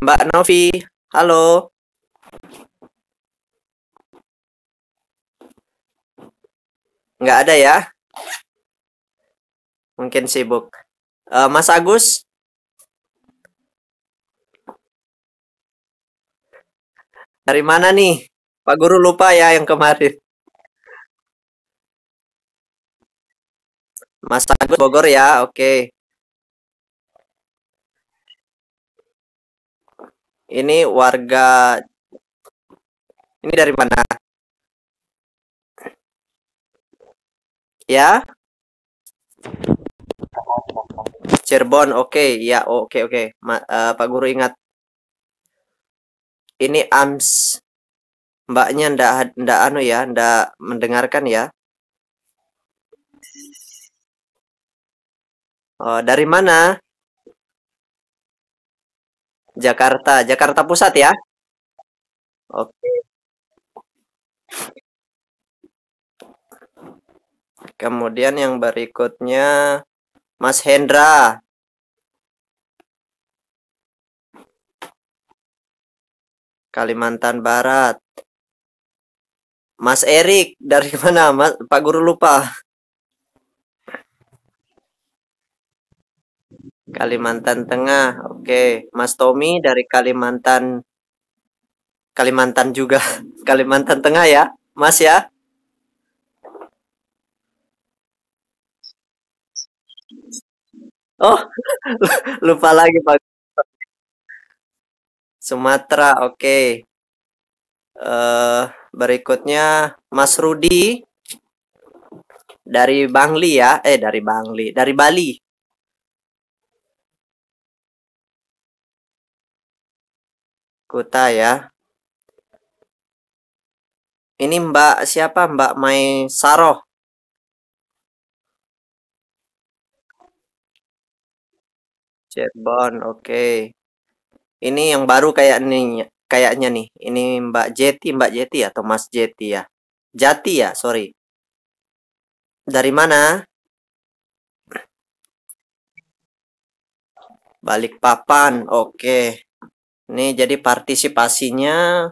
Mbak Novi, halo. Nggak ada ya? Mungkin sibuk. Mas Agus, dari mana nih? Pak Guru lupa ya yang kemarin. Mas Agus Bogor ya, oke. Ini warga, ini dari mana? Ya, Cirebon, oke. Ya, oke, oke. Pak Guru ingat. Ini AMS. Mbaknya ndak anu ya, ndak mendengarkan ya. Dari mana? Jakarta, Jakarta Pusat ya? Oke. Kemudian yang berikutnya Mas Hendra, Kalimantan Barat. Mas Erik dari mana? Mas Pak Guru lupa. Kalimantan Tengah. Oke, Mas Tommy dari Kalimantan juga. Kalimantan Tengah ya, Mas ya. Oh, lupa lagi Pak. Sumatera. Oke. Berikutnya Mas Rudi dari Bangli ya. Dari Bangli, dari Bali. Kuta ya. Ini Mbak siapa? Mbak Mai Saroh. Cirebon. Oke. Ini yang baru kayaknya nih. Ini Mbak Jeti atau Mas Jeti ya? Jati ya, sorry. Dari mana? Balikpapan. Oke. Ini jadi partisipasinya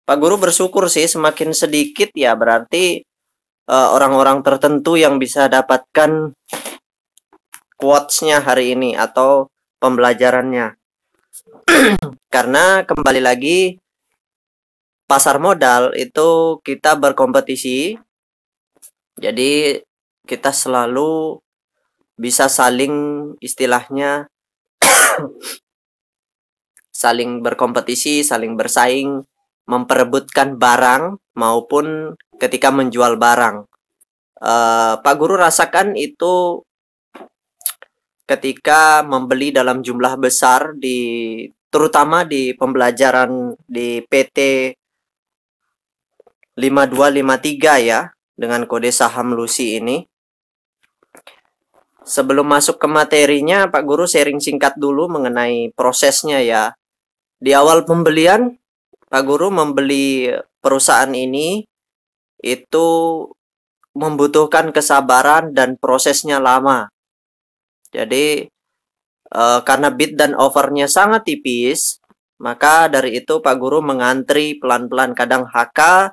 Pak Guru bersyukur sih semakin sedikit ya berarti orang-orang tertentu yang bisa dapatkan quotes-nya hari ini atau pembelajarannya. Karena kembali lagi pasar modal itu kita berkompetisi. Jadi kita selalu bisa saling istilahnya saling berkompetisi, saling bersaing, memperebutkan barang maupun ketika menjual barang. Pak Guru rasakan itu ketika membeli dalam jumlah besar terutama di pembelajaran di PT 5253 ya dengan kode saham Lucy ini. Sebelum masuk ke materinya, Pak Guru sharing singkat dulu mengenai prosesnya ya. Di awal pembelian, Pak Guru membeli perusahaan ini itu membutuhkan kesabaran dan prosesnya lama. Jadi karena bid dan offernya sangat tipis, maka dari itu Pak Guru mengantri pelan-pelan, kadang HK,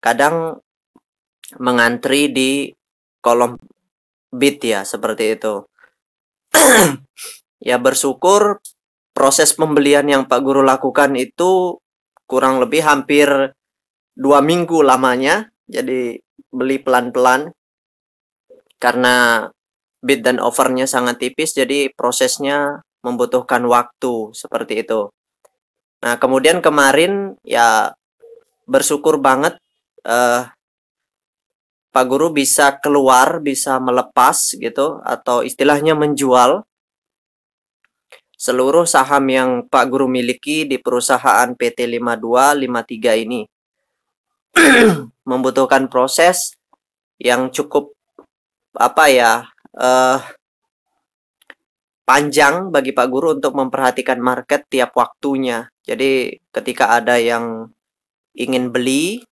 kadang mengantri di kolom bid ya, seperti itu. Ya bersyukur proses pembelian yang Pak Guru lakukan itu kurang lebih hampir 2 minggu lamanya. Jadi beli pelan-pelan karena bid dan offernya sangat tipis, jadi prosesnya membutuhkan waktu seperti itu. Nah kemudian kemarin ya bersyukur banget Pak Guru bisa keluar, bisa melepas gitu atau istilahnya menjual seluruh saham yang Pak Guru miliki di perusahaan PT 5253 ini. Membutuhkan proses yang cukup apa ya panjang bagi Pak Guru untuk memperhatikan market tiap waktunya. Jadi ketika ada yang ingin beli,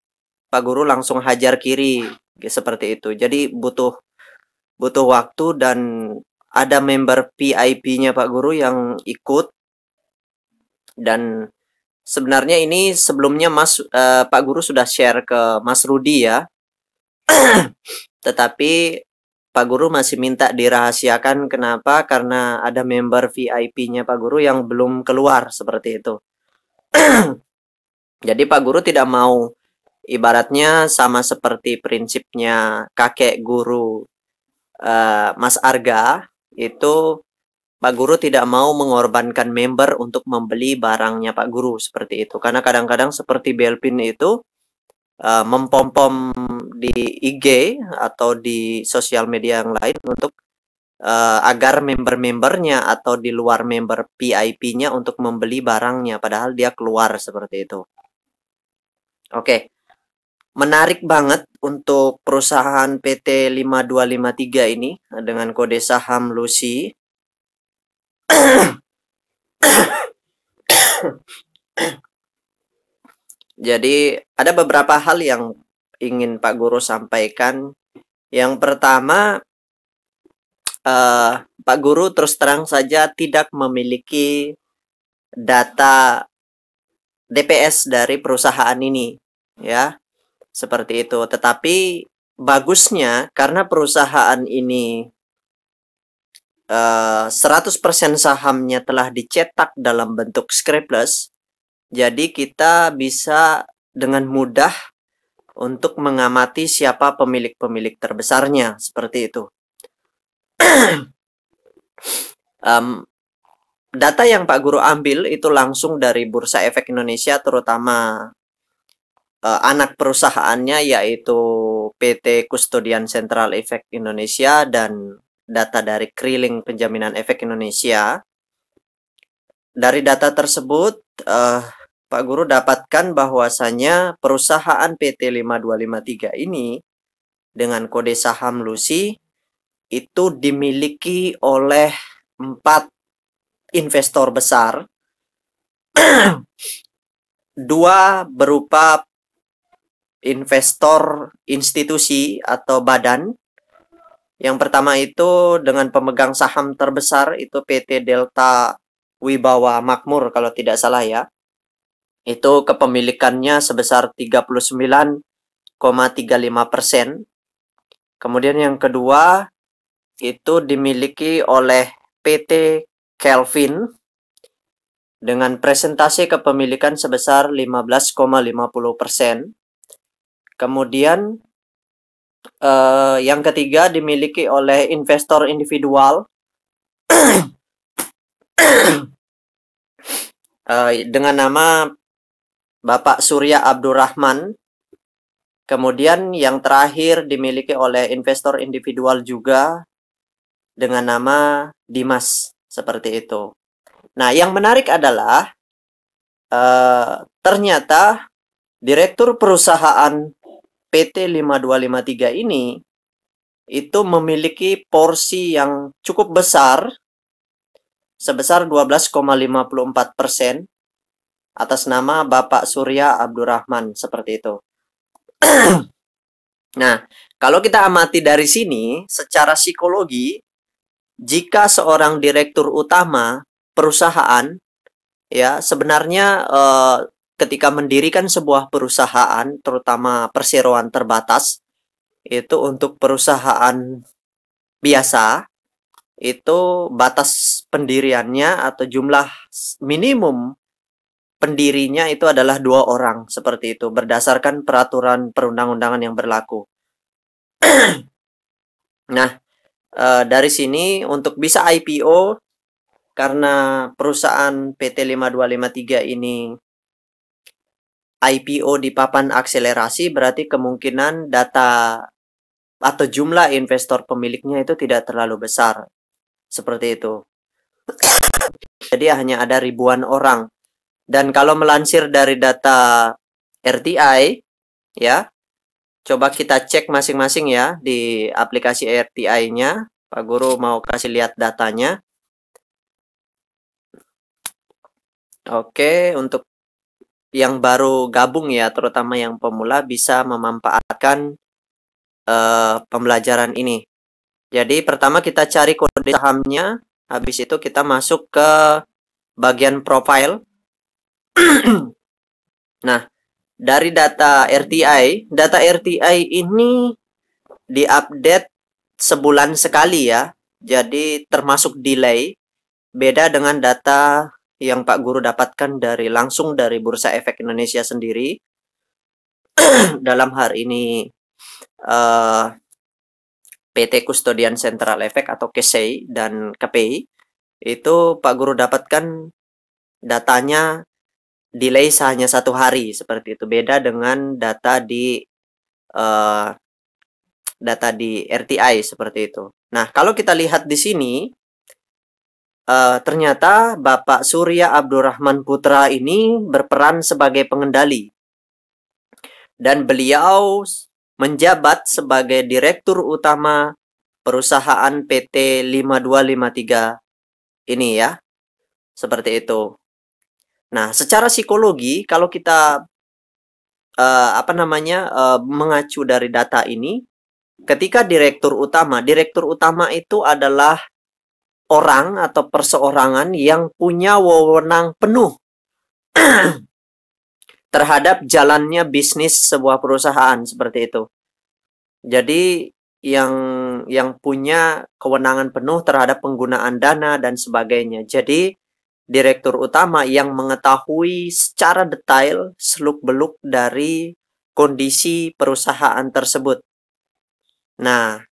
Pak Guru langsung hajar kiri seperti itu. Jadi butuh butuh waktu dan ada member PIP-nya Pak Guru yang ikut Dan sebenarnya ini sebelumnya Pak Guru sudah share ke Mas Rudi ya. Tetapi Pak Guru masih minta dirahasiakan. Kenapa? Karena ada member VIP-nya Pak Guru yang belum keluar seperti itu. Jadi Pak Guru tidak mau, ibaratnya sama seperti prinsipnya kakek guru Mas Arga, itu Pak Guru tidak mau mengorbankan member untuk membeli barangnya Pak Guru seperti itu. Karena kadang-kadang seperti Belpin itu mempom-pom di IG atau di sosial media yang lain untuk agar member-membernya atau di luar member VIP-nya untuk membeli barangnya, padahal dia keluar seperti itu. Oke, menarik banget untuk perusahaan PT 5253 ini dengan kode saham Lucy. Jadi ada beberapa hal yang ingin Pak Guru sampaikan. Yang pertama, Pak Guru terus terang saja tidak memiliki data DPS dari perusahaan ini, ya, seperti itu. Tetapi bagusnya karena perusahaan ini 100% sahamnya telah dicetak dalam bentuk scriptless, jadi kita bisa dengan mudah untuk mengamati siapa pemilik-pemilik terbesarnya, seperti itu. Data yang Pak Guru ambil itu langsung dari Bursa Efek Indonesia, terutama anak perusahaannya yaitu PT Kustodian Sentral Efek Indonesia dan data dari Kriling Penjaminan Efek Indonesia. Dari data tersebut, Pak Guru dapatkan bahwasanya perusahaan PT 5253 ini dengan kode saham Lucy itu dimiliki oleh 4 investor besar. 2 berupa investor institusi atau badan. Yang pertama itu dengan pemegang saham terbesar itu PT Delta Wibawa Makmur kalau tidak salah ya. Itu kepemilikannya sebesar 39,35%. Kemudian yang kedua itu dimiliki oleh PT Kelvin dengan presentasi kepemilikan sebesar 15,50%. Kemudian yang ketiga dimiliki oleh investor individual dengan nama Bapak Surya Abdurrahman. Kemudian yang terakhir dimiliki oleh investor individual juga dengan nama Dimas, seperti itu. Nah, yang menarik adalah ternyata direktur perusahaan PT 5253 ini itu memiliki porsi yang cukup besar sebesar 12,54% atas nama Bapak Surya Abdurrahman, seperti itu. Nah, kalau kita amati dari sini, secara psikologi, jika seorang direktur utama perusahaan, ya, sebenarnya ketika mendirikan sebuah perusahaan, terutama perseroan terbatas, itu untuk perusahaan biasa, itu batas pendiriannya atau jumlah minimum pendirinya itu adalah 2 orang, seperti itu, berdasarkan peraturan perundang-undangan yang berlaku. Nah, dari sini untuk bisa IPO, karena perusahaan PT 5253 ini IPO di papan akselerasi, berarti kemungkinan data atau jumlah investor pemiliknya itu tidak terlalu besar, seperti itu. Jadi hanya ada ribuan orang. Dan kalau melansir dari data RTI, ya, coba kita cek masing-masing ya di aplikasi RTI-nya. Pak Guru mau kasih lihat datanya. Oke, untuk yang baru gabung ya, terutama yang pemula, bisa memanfaatkan pembelajaran ini. Jadi pertama kita cari kode sahamnya, habis itu kita masuk ke bagian profile. Nah, dari data RTI ini diupdate sebulan sekali ya. Jadi termasuk delay. Beda dengan data yang Pak Guru dapatkan langsung dari Bursa Efek Indonesia sendiri. Dalam hari ini PT Kustodian Sentral Efek atau KSEI dan KPI itu Pak Guru dapatkan datanya delay hanya 1 hari seperti itu. Beda dengan data di RTI seperti itu. Nah, kalau kita lihat di sini ternyata Bapak Surya Abdurrahman Putra ini berperan sebagai pengendali dan beliau menjabat sebagai Direktur Utama perusahaan PT 5253 ini ya. Seperti itu. Nah, secara psikologi kalau kita mengacu dari data ini, ketika direktur utama itu adalah orang atau perseorangan yang punya wewenang penuh terhadap jalannya bisnis sebuah perusahaan seperti itu. Jadi yang punya kewenangan penuh terhadap penggunaan dana dan sebagainya. Jadi direktur utama yang mengetahui secara detail seluk-beluk dari kondisi perusahaan tersebut. Nah,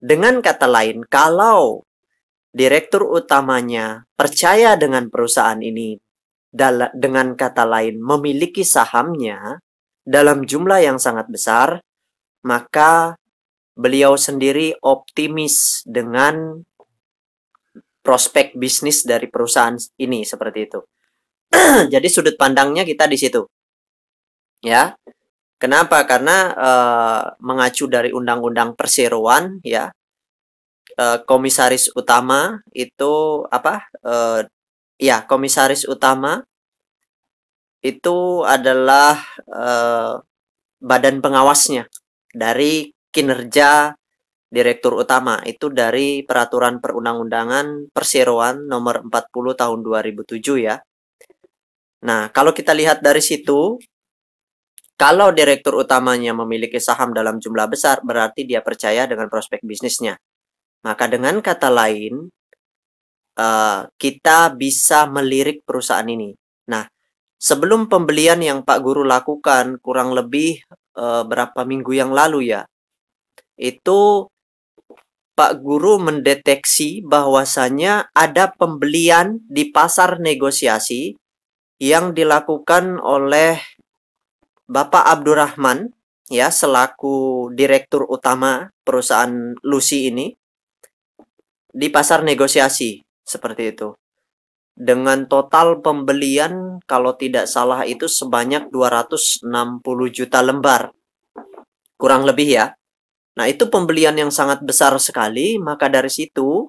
dengan kata lain, kalau direktur utamanya percaya dengan perusahaan ini, dengan kata lain memiliki sahamnya dalam jumlah yang sangat besar, maka beliau sendiri optimis dengan prospek bisnis dari perusahaan ini seperti itu. Jadi sudut pandangnya kita di situ. Ya. Kenapa? Karena mengacu dari Undang-Undang Perseroan ya. Komisaris utama itu komisaris utama itu adalah badan pengawasnya dari kinerja direktur utama itu dari Peraturan Perundang-undangan Perseroan nomor 40 tahun 2007 ya. Nah, kalau kita lihat dari situ, kalau direktur utamanya memiliki saham dalam jumlah besar, berarti dia percaya dengan prospek bisnisnya. Maka dengan kata lain, kita bisa melirik perusahaan ini. Nah, sebelum pembelian yang Pak Guru lakukan kurang lebih berapa minggu yang lalu ya, itu Pak Guru mendeteksi bahwasanya ada pembelian di pasar negosiasi yang dilakukan oleh Bapak Abdurrahman ya selaku direktur utama perusahaan Lucy ini di pasar negosiasi seperti itu. Dengan total pembelian kalau tidak salah itu sebanyak 260 juta lembar. Kurang lebih ya. Nah, itu pembelian yang sangat besar sekali, maka dari situ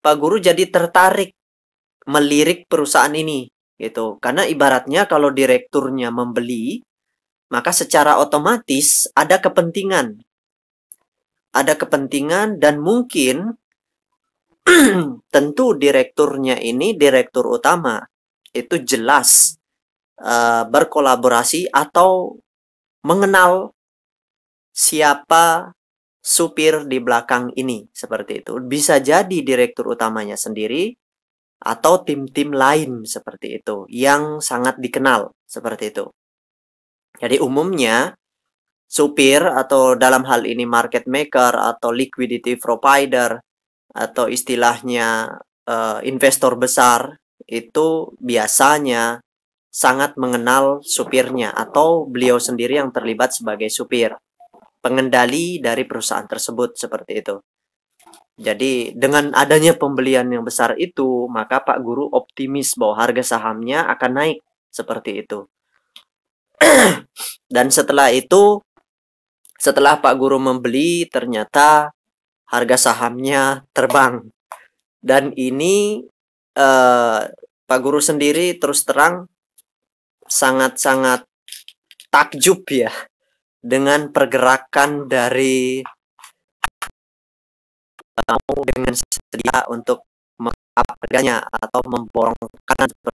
Pak Guru jadi tertarik melirik perusahaan ini gitu. Karena ibaratnya kalau direkturnya membeli, maka secara otomatis ada kepentingan. Ada kepentingan dan mungkin tentu direkturnya ini direktur utama itu jelas berkolaborasi atau mengenal siapa supir di belakang ini seperti itu. Bisa jadi direktur utamanya sendiri atau tim-tim lain seperti itu yang sangat dikenal seperti itu. Jadi umumnya supir atau dalam hal ini market maker atau liquidity provider atau istilahnya investor besar itu biasanya sangat mengenal supirnya atau beliau sendiri yang terlibat sebagai supir pengendali dari perusahaan tersebut seperti itu. Jadi dengan adanya pembelian yang besar itu, maka Pak Guru optimis bahwa harga sahamnya akan naik seperti itu. Dan setelah itu, setelah Pak Guru membeli, ternyata harga sahamnya terbang. Dan ini Pak Guru sendiri terus terang sangat-sangat takjub ya dengan pergerakan dari kamu dengan sedia untuk harganya atau memborong kanan